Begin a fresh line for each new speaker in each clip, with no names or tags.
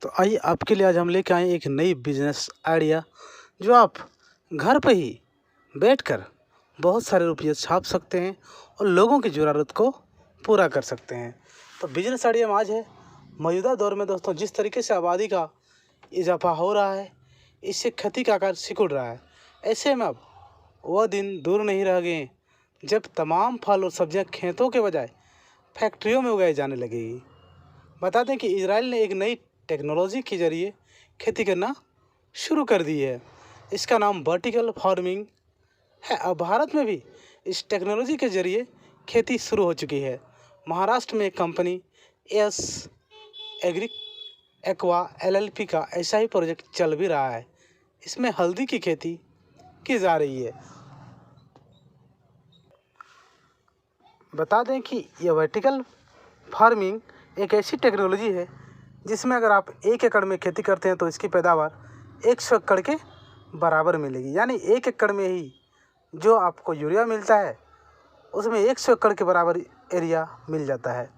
तो आइए आपके लिए आज हम लेके आए एक नई बिजनेस आइडिया जो आप घर पे ही बैठकर बहुत सारे रुपये छाप सकते हैं और लोगों की ज़रूरत को पूरा कर सकते हैं। तो बिजनेस आइडिया में आज है मौजूदा दौर में दोस्तों जिस तरीके से आबादी का इजाफा हो रहा है, इससे खेती का आकार सिकुड़ रहा है। ऐसे में अब वह दिन दूर नहीं रह गए जब तमाम फल और सब्जियां खेतों के बजाय फैक्ट्रियों में उगाई जाने लगेगी। बता दें कि इजराइल ने एक नई टेक्नोलॉजी के ज़रिए खेती करना शुरू कर दी है। इसका नाम वर्टिकल फार्मिंग है। अब भारत में भी इस टेक्नोलॉजी के ज़रिए खेती शुरू हो चुकी है। महाराष्ट्र में एक company S Agri Aqua LLP का ऐसा ही प्रोजेक्ट चल भी रहा है। इसमें हल्दी की खेती की जा रही है। बता दें कि यह वर्टिकल फार्मिंग एक ऐसी टेक्नोलॉजी है जिसमें अगर आप 1 एकड़ में खेती करते हैं तो इसकी पैदावार 100 एकड़ के बराबर मिलेगी। यानी 1 एकड़ में ही जो आपको यूरिया मिलता है उसमें 100 एकड़ के बराबर एरिया मिल जाता है।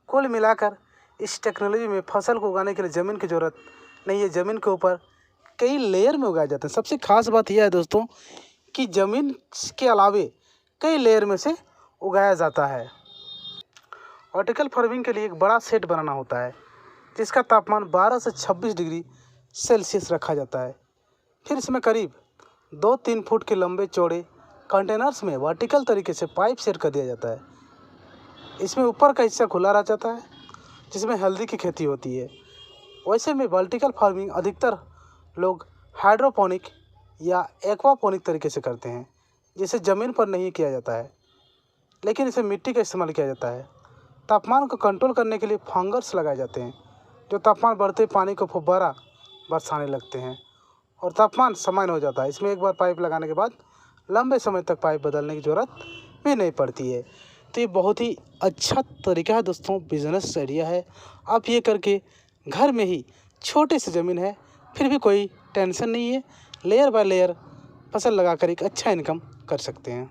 कुल मिलाकर इस टेक्नोलॉजी में फसल को उगाने के लिए ज़मीन की ज़रूरत नहीं है। ज़मीन के ऊपर कई लेयर में उगाए जाते हैं। सबसे खास बात यह है दोस्तों कि ज़मीन के अलावे कई लेयर में से उगाया जाता है। वर्टिकल फार्मिंग के लिए एक बड़ा सेट बनाना होता है जिसका तापमान 12 से 26 डिग्री सेल्सियस रखा जाता है। फिर इसमें करीब 2-3 फुट के लंबे चौड़े कंटेनर्स में वर्टिकल तरीके से पाइप सेट कर दिया जाता है। इसमें ऊपर का हिस्सा खुला रह जाता है जिसमें हल्दी की खेती होती है। वैसे में वर्टिकल फार्मिंग अधिकतर लोग हाइड्रोपोनिक या एक्वापोनिक तरीके से करते हैं जिसे ज़मीन पर नहीं किया जाता है, लेकिन इसे मिट्टी का इस्तेमाल किया जाता है। तापमान को कंट्रोल करने के लिए फंगस लगाए जाते हैं जो तापमान बढ़ते पानी को फुब्बारा बरसाने लगते हैं और तापमान सामान्य हो जाता है। इसमें एक बार पाइप लगाने के बाद लंबे समय तक पाइप बदलने की ज़रूरत भी नहीं पड़ती है। तो ये बहुत ही अच्छा तरीका है दोस्तों, बिजनेस आइडिया है। आप ये करके घर में ही छोटे से ज़मीन है फिर भी कोई टेंशन नहीं है, लेयर बाय लेयर फसल लगाकर एक अच्छा इनकम कर सकते हैं।